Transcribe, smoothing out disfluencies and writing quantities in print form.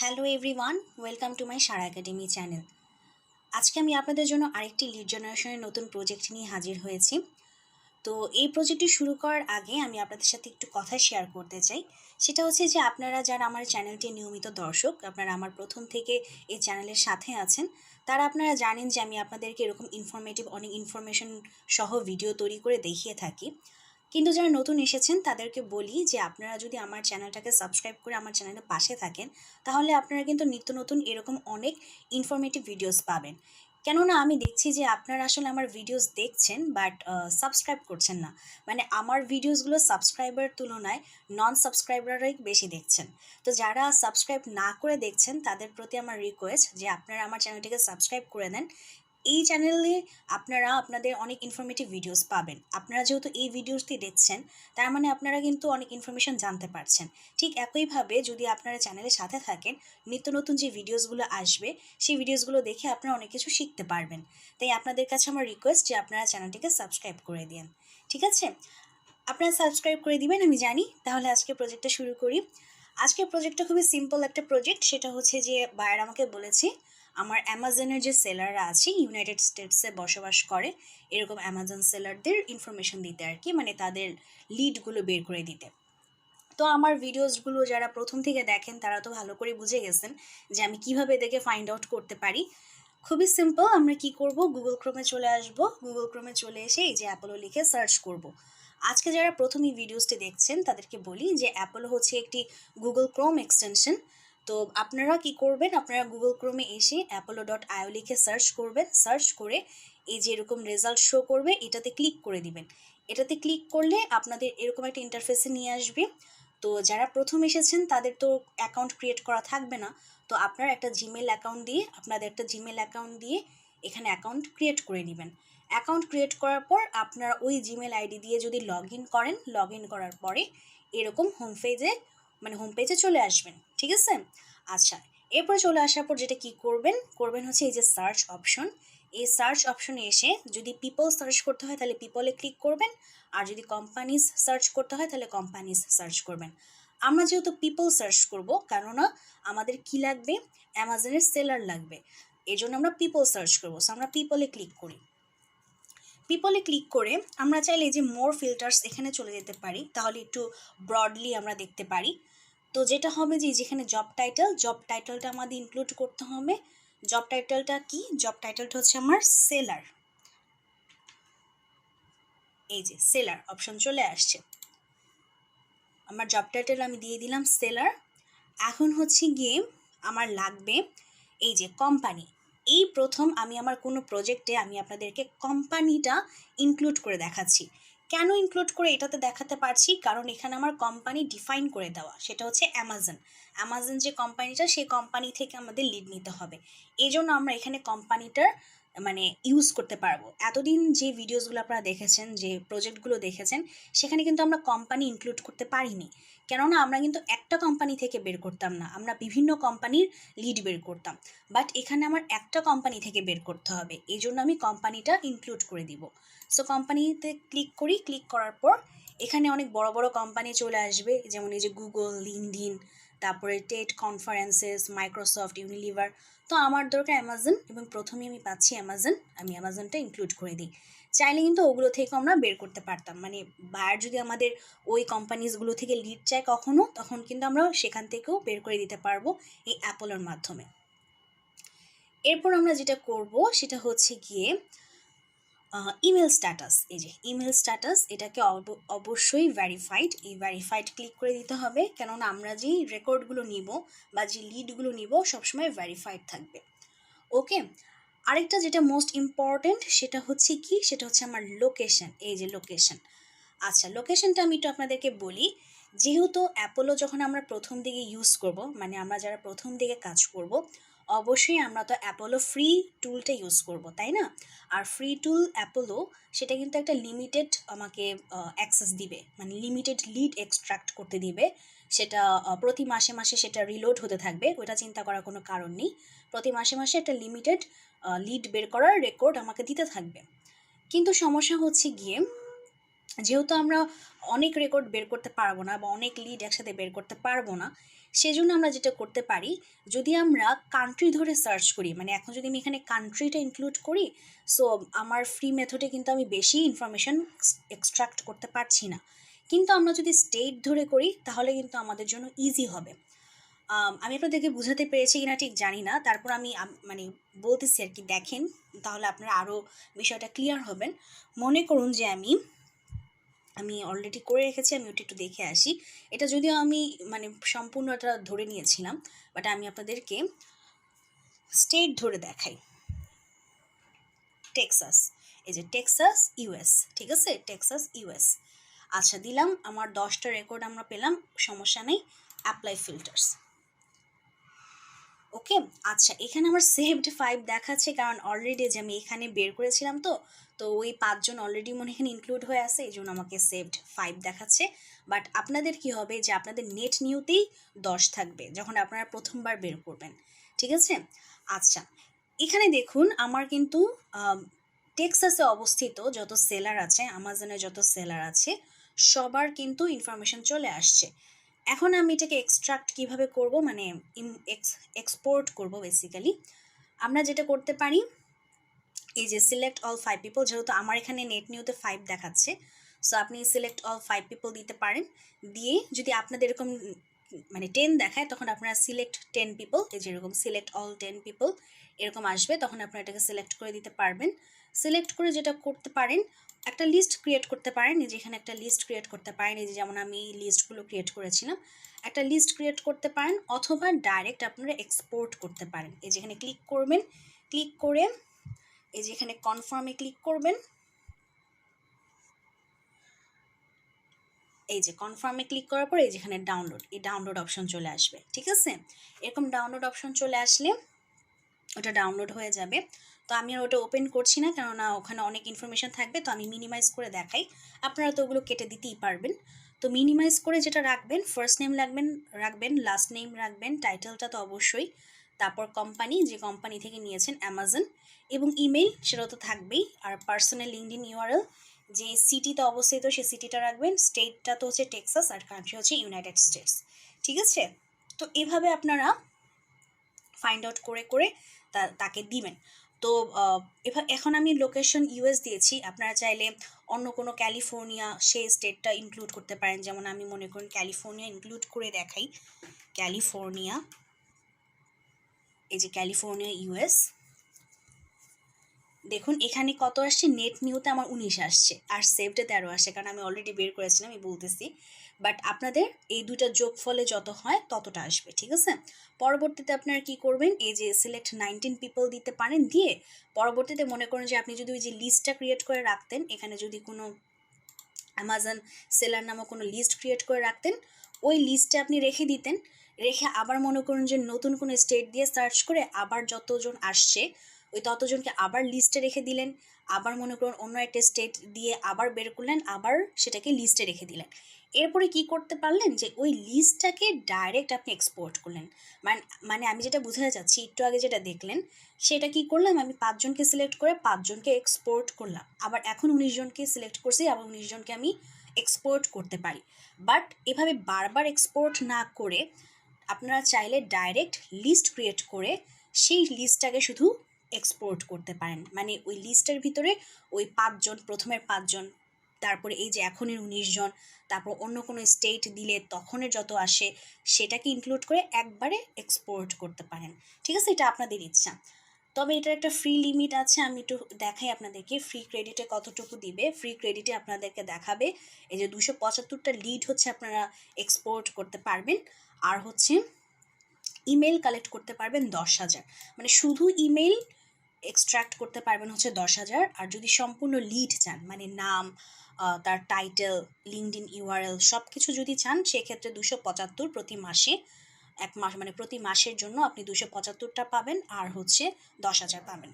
Hello everyone, welcome to my Sara academy channel. আজকে আমি আপনাদের জন্য আরেকটি লিড জেনারেশনের নতুন প্রজেক্ট নিয়ে হাজির হয়েছি। তো এই প্রজেক্টটি শুরু করার আগে আমি আপনাদের সাথে একটু কথা শেয়ার করতে চাই। সেটা হচ্ছে যে আপনারা যারা আমার চ্যানেলটি নিয়মিত দর্শক, আপনারা আমার প্রথম থেকে এই চ্যানেলের সাথে আছেন, তারা আপনারা জানেন যে আমি আপনাদেরকে এরকম অনেক ইনফরমেশন সহ ভিডিও তৈরি করে দেখিয়ে থাকি। কিন্তু যারা নতুন এসেছেন তাদেরকে বলি যে আপনারা যদি আমার চ্যানেলটাকে সাবস্ক্রাইব করে আমার চ্যানেলের পাশে থাকেন, তাহলে আপনারা কিন্তু নিত্য নতুন এরকম অনেক ইনফরমেটিভ ভিডিওস পাবেন। কেননা আমি দেখছি যে আপনারা আসলে আমার ভিডিওস দেখছেন বাট সাবস্ক্রাইব করছেন না। মানে আমার ভিডিওসগুলো সাবস্ক্রাইবার তুলনায় নন সাবস্ক্রাইবাররাই বেশি দেখছেন। তো যারা সাবস্ক্রাইব না করে দেখছেন তাদের প্রতি আমার রিকোয়েস্ট যে আপনারা আমার চ্যানেলটিকে সাবস্ক্রাইব করে দেন। এই চ্যানেলে আপনারা আপনাদের অনেক ইনফরমেটিভ ভিডিওস পাবেন। আপনারা যেহেতু এই ভিডিওসটি দেখছেন, তার মানে আপনারা কিন্তু অনেক ইনফরমেশন জানতে পারছেন। ঠিক একইভাবে যদি আপনারা চ্যানেলের সাথে থাকেন, নিত্য নতুন যে ভিডিওসগুলো আসবে সেই ভিডিওসগুলো দেখে আপনারা অনেক কিছু শিখতে পারবেন। তাই আপনাদের কাছে আমার রিকোয়েস্ট যে আপনারা চ্যানেলটিকে সাবস্ক্রাইব করে দিন। ঠিক আছে, আপনারা সাবস্ক্রাইব করে দিবেন আমি জানি। তাহলে আজকে প্রজেক্টটা শুরু করি। আজকের প্রজেক্টটা খুবই সিম্পল একটা প্রজেক্ট। সেটা হচ্ছে যে বায়ার আমাকে বলেছে আমার অ্যামাজনের যে সেলাররা আছে ইউনাইটেড স্টেটসে বসবাস করে, এরকম অ্যামাজন সেলারদের ইনফরমেশন দিতে আর কি, মানে তাদের লিডগুলো বের করে দিতে। তো আমার ভিডিওসগুলো যারা প্রথম থেকে দেখেন তারা তো ভালো করে বুঝে গেছেন যে আমি কিভাবে দেখে ফাইন্ড আউট করতে পারি। খুবই সিম্পল, আমরা কি করব, গুগল ক্রোমে চলে আসব। গুগল ক্রোমে চলে এসে এই যে অ্যাপোলো লিখে সার্চ করব। আজকে যারা প্রথম এই ভিডিওসটি দেখছেন তাদেরকে বলি যে অ্যাপোলো হচ্ছে একটি গুগল ক্রোম এক্সটেনশন। তো আপনারা কি করবেন, আপনারা গুগল ক্রোমে এসে apollo.io লিখে সার্চ করবেন। সার্চ করে এই যে এরকম রেজাল্ট শো করবে, এটাতে ক্লিক করে দিবেন। এটাতে ক্লিক করলে আপনাদের এরকম একটা ইন্টারফেসে নিয়ে আসবে। তো যারা প্রথম এসেছেন তাদের তো অ্যাকাউন্ট ক্রিয়েট করা থাকবে না। তো আপনারা একটা জিমেল অ্যাকাউন্ট দিয়ে এখানে অ্যাকাউন্ট ক্রিয়েট করে নেবেন। অ্যাকাউন্ট ক্রিয়েট করার পর আপনারা ওই জিমেল আইডি দিয়ে যদি লগ ইন করেন, লগ ইন করার পরে এরকম হোম পেজে চলে আসবেন। ঠিক আছে? আচ্ছা, এরপরে চলে আসার পর যেটা কি করবেন হচ্ছে এই যে সার্চ অপশন। এই সার্চ অপশনে এসে যদি পিপল সার্চ করতে হয় তাহলে পিপলে ক্লিক করবেন, আর যদি কোম্পানিজ সার্চ করতে হয় তাহলে কোম্পানিজ সার্চ করবেন। আমরা যেহেতু পিপল সার্চ করব, কেননা আমাদের কি লাগবে, অ্যামাজনের সেলার লাগবে, এই জন্য আমরা পিপল সার্চ করবো। সো আমরা পিপলে ক্লিক করি। পিপলে ক্লিক করে আমরা চাইলে এই যে মোর ফিল্টার্স এখানে চলে যেতে পারি, তাহলে একটু ব্রডলি আমরা দেখতে পারি। তো যেটা হবে যে যেখানে জব টাইটেলটা আমাদের ইনক্লুড করতে হবে। জব টাইটেলটা কি? জব টাইটেলটা হচ্ছে আমার সেলার। এই যে সেলার অপশন চলে আসছে। আমার জব টাইটেল আমি দিয়ে দিলাম সেলার। এখন হচ্ছে গিয়ে আমার লাগবে এই যে কোম্পানি। এই প্রথম আমি আমার কোনো প্রজেক্টে আমি আপনাদেরকে কোম্পানিটা ইনক্লুড করে দেখাচ্ছি। কেন ইনক্লুড করে এটাতে দেখাতে পারছি? কারণ এখানে আমার কোম্পানি ডিফাইন করে দেওয়া, সেটা হচ্ছে অ্যামাজন যে কোম্পানিটা, সেই কোম্পানি থেকে আমাদের লিড নিতে হবে। এই জন্য আমরা এখানে কোম্পানিটার মানে ইউজ করতে পারবো। এতদিন যে ভিডিওসগুলো আপনারা দেখেছেন, যে প্রজেক্টগুলো দেখেছেন, সেখানে কিন্তু আমরা কোম্পানি ইনক্লুড করতে পারিনি। কেননা আমরা কিন্তু একটা কোম্পানি থেকে বের করতাম না, আমরা বিভিন্ন কোম্পানির লিড বের করতাম। বাট এখানে আমার একটা কোম্পানি থেকে বের করতে হবে, এই জন্য আমি কোম্পানিটা ইনক্লুড করে দিব। সো কোম্পানিতে ক্লিক করি। ক্লিক করার পর এখানে অনেক বড় বড় কোম্পানি চলে আসবে, যেমন এই যে গুগল, লিঙ্কডইন, তারপরে টেট কনফারেন্সেস, মাইক্রোসফট, ইউনিলিভার। তো আমার দরকার অ্যামাজন, এবং প্রথমে আমি পাচ্ছি অ্যামাজন, আমি অ্যামাজনটা ইনক্লুড করে দিই। চাইলে কিন্তু ওগুলো থেকে আমরা বের করতে পারতাম, মানে বায়ার যদি আমাদের ওই কোম্পানিজগুলো থেকে লিড চায় কখনো, তখন কিন্তু আমরা সেখান থেকেও বের করে দিতে পারবো এই অ্যাপোলোর মাধ্যমে। এরপর আমরা যেটা করব সেটা হচ্ছে গিয়ে ইমেল স্ট্যাটাস। এই যে ইমেল স্ট্যাটাস, এটাকে অবশ্যই ভেরিফাইড, এই ভেরিফাইড ক্লিক করে দিতে হবে, কেননা আমরা যেই রেকর্ডগুলো নিব বা যে লিডগুলো নিব সবসময় ভেরিফাইড থাকবে। ওকে, আরেকটা যেটা মোস্ট ইম্পর্টেন্ট সেটা হচ্ছে কি, সেটা হচ্ছে আমার লোকেশন। এই যে লোকেশন। আচ্ছা, লোকেশনটা আমি একটু আপনাদেরকে বলি। যেহেতু অ্যাপোলো যখন আমরা প্রথম দিকে ইউজ করব, মানে আমরা যারা প্রথম দিকে কাজ করব, অবশ্যই আমরা তো অ্যাপোলো ফ্রি টুলটা ইউজ করব, তাই না? আর ফ্রি টুল অ্যাপোলো, সেটা কিন্তু একটা লিমিটেড আমাকে অ্যাক্সেস দিবে, মানে লিমিটেড লিড এক্সট্রাক্ট করতে দিবে। সেটা প্রতি মাসে মাসে সেটা রিলোড হতে থাকবে, ওটা চিন্তা করার কোনো কারণ নেই। প্রতি মাসে মাসে একটা লিমিটেড লিড বের করার রেকর্ড আমাকে দিতে থাকবে। কিন্তু সমস্যা হচ্ছে গিয়ে যেহেতু আমরা অনেক রেকর্ড বের করতে পারবো না বা অনেক লিড একসাথে বের করতে পারবো না, সেজন্য আমরা যেটা করতে পারি, যদি আমরা কান্ট্রি ধরে সার্চ করি, মানে এখন যদি আমি এখানে কান্ট্রিটা ইনক্লুড করি, সো আমার ফ্রি মেথডে কিন্তু আমি বেশি ইনফরমেশন এক্সট্রাক্ট করতে পারছি না। কিন্তু আমরা যদি স্টেট ধরে করি তাহলে কিন্তু আমাদের জন্য ইজি হবে। আমি আপনাদেরকে বুঝাতে পেরেছি কিনা ঠিক জানি না, তারপর আমি মানে বলতেছি আর কি, দেখেন তাহলে আপনারা আরও বিষয়টা ক্লিয়ার হবেন। মনে করুন যে আমি অলরেডি করে রেখেছি, আমি ওটা একটু দেখে আসি। এটা যদিও আমি মানে সম্পূর্ণটা ধরে নিয়েছিলাম, বাট আমি আপনাদেরকে স্টেট ধরে দেখাই। টেক্সাস, এই যে টেক্সাস ইউএস, ঠিক আছে, টেক্সাস ইউএস। আচ্ছা দিলাম, আমার 10টা রেকর্ড আমরা পেলাম, সমস্যা নেই। অ্যাপ্লাই ফিল্টার্স, ওকে। আচ্ছা এখানে আমার সেভড 5 দেখাচ্ছে, কারণ অলরেডি যে আমি এখানে বের করেছিলাম, তো তো ওই 5 জন অলরেডি মনে এখানে ইনক্লুড হয়ে আছে, এই জন্য আমাকে সেভড 5 দেখাচ্ছে। বাট আপনাদের কি হবে যে আপনাদের নেট নিউতেই 10 থাকবে যখন আপনারা প্রথমবার বের করবেন, ঠিক আছে। আচ্ছা এখানে দেখুন আমার কিন্তু টেক্সাসে অবস্থিত যত সেলার আছে, আমাজনে যত সেলার আছে, সবার কিন্তু ইনফরমেশন চলে আসছে। এখন আমি এটাকে এক্সট্রাক্ট কিভাবে করব, মানে এক্সপোর্ট করব বেসিক্যালি। আমরা যেটা করতে পারি, এই যে সিলেক্ট অল 5 পিপল, যেহেতু আমার এখানে নেট নিউতে 5 দেখাচ্ছে, সো আপনি সিলেক্ট অল 5 পিপল দিতে পারেন। দিয়ে যদি আপনাদের এরকম মানে 10 দেখায়, তখন আপনারা সিলেক্ট 10 পিপল, এই যেরকম সিলেক্ট অল 10 পিপল এরকম আসবে, তখন আপনারা এটাকে সিলেক্ট করে দিতে পারবেন। সিলেক্ট করে যেটা করতে পারেন, একটা লিস্ট ক্রিয়েট করতে পারেন, এই যে এখানে একটা লিস্ট ক্রিয়েট করতে পারেন, এই যে যেমন আমি লিস্টগুলো ক্রিয়েট করেছিলাম, একটা লিস্ট ক্রিয়েট করতে পারেন, অথবা ডাইরেক্ট আপনারা এক্সপোর্ট করতে পারেন। এই যেখানে ক্লিক করবেন, ক্লিক করে এই যে এখানে কনফার্মে ক্লিক করবেন, এই যে কনফার্মে ক্লিক করার পর এই যেখানে ডাউনলোড, এই ডাউনলোড অপশন চলে আসবে, ঠিক আছে। এরকম ডাউনলোড অপশন চলে আসলে ওটা ডাউনলোড হয়ে যাবে। তো আমি আর ওটা ওপেন করছি না, কেননা ওখানে অনেক ইনফরমেশন থাকবে, তো আমি মিনিমাইজ করে দেখাই, আপনারা তো ওগুলো কেটে দিতেই পারবেন। তো মিনিমাইজ করে যেটা রাখবেন, ফার্স্ট নেম রাখবেন, লাস্ট নেম রাখবেন, টাইটেলটা তো অবশ্যই, তারপর কোম্পানি, যে কোম্পানি থেকে নিয়েছেন অ্যামাজন, এবং ইমেল সেটা তো থাকবেই, আর পার্সোনাল লিঙ্কডইন ইউআরএল, যে সিটিতে অবস্থিত সেই সিটিটা রাখবেন, স্টেটটা তো হচ্ছে টেক্সাস, আর কান্ট্রি হচ্ছে ইউনাইটেড স্টেটস, ঠিক আছে। তো এভাবে আপনারা ফাইন্ড আউট করে করে তাকে দিবেন। তো এখন আমি লোকেশন ইউএস দিয়েছি, আপনারা চাইলে অন্য কোনো ক্যালিফোর্নিয়া সেই স্টেটটা ইনক্লুড করতে পারেন, যেমন আমি মনে করি ক্যালিফোর্নিয়া ইনক্লুড করে দেখাই, ক্যালিফোর্নিয়া, এই যে ক্যালিফোর্নিয়া ইউএস। দেখুন এখানে কত আসছে, নেট নিউতে আমার 19 আসছে, আর সেভডে 13 আসছে, কারণ আমি অলরেডি বের করেছিলাম, আমি বলতেছি। বাট আপনাদের এই দুইটা যোগফলে যত হয় ততটা আসবে, ঠিক আছে। পরবর্তীতে আপনারা কি করবেন, এই যে সিলেক্ট 19 পিপল দিতে পারেন, দিয়ে পরবর্তীতে মনে করেন যে আপনি যদি ওই যে লিস্টটা ক্রিয়েট করে রাখতেন, এখানে যদি কোনো অ্যামাজন সেলার নামক কোনো লিস্ট ক্রিয়েট করে রাখতেন, ওই লিস্টে আপনি রেখে দিতেন, রেখে আবার মনে করুন যে নতুন কোনো স্টেট দিয়ে সার্চ করে আবার যতজন আসছে ওই ততজনকে আবার লিস্টে রেখে দিলেন, আবার মনে করুন অন্য একটা স্টেট দিয়ে আবার বের করলেন, আবার সেটাকে লিস্টে রেখে দিলেন। এরপরে কি করতে পারলেন, যে ওই লিস্টটাকে ডাইরেক্ট আপনি এক্সপোর্ট করলেন। মানে আমি যেটা বোঝাতে চাচ্ছি, একটু আগে যেটা দেখলেন সেটা কি করলাম, আমি 5 জনকে সিলেক্ট করে 5 জনকে এক্সপোর্ট করলাম, আবার এখন 19 জনকে সিলেক্ট করছি, আবার 19 জনকে আমি এক্সপোর্ট করতে পারি। বাট এভাবে বারবার এক্সপোর্ট না করে আপনারা চাইলে ডাইরেক্ট লিস্ট ক্রিয়েট করে সেই লিস্টটাকে শুধু এক্সপোর্ট করতে পারেন, মানে ওই লিস্টের ভিতরে ওই 5 জন, প্রথমের 5 জন, তারপরে এই যে এখনের 19 জন, তারপর অন্য কোনো স্টেট দিলে তখনের যত আসে সেটাকে ইনক্লুড করে একবারে এক্সপোর্ট করতে পারেন, ঠিক আছে। এটা আপনাদের ইচ্ছা। তবে এটার একটা ফ্রি লিমিট আছে, আমি একটু দেখাই আপনাদেরকে ফ্রি ক্রেডিটে কতটুকু দিবে। ফ্রি ক্রেডিটে আপনাদেরকে দেখাবে এই যে 275টা লিড হচ্ছে আপনারা এক্সপোর্ট করতে পারবেন, আর হচ্ছে ইমেল কালেক্ট করতে পারবেন 10,000, মানে শুধু ইমেল এক্সট্রাক্ট করতে পারবেন হচ্ছে 10,000। আর যদি সম্পূর্ণ লিড চান, মানে নাম, তার টাইটেল, লিঙ্কডইন ইউআরএল সব কিছু যদি চান, সেক্ষেত্রে 275 প্রতি মাসে, এক মাস মানে প্রতি মাসের জন্য আপনি 275টা পাবেন, আর হচ্ছে 10,000 পাবেন।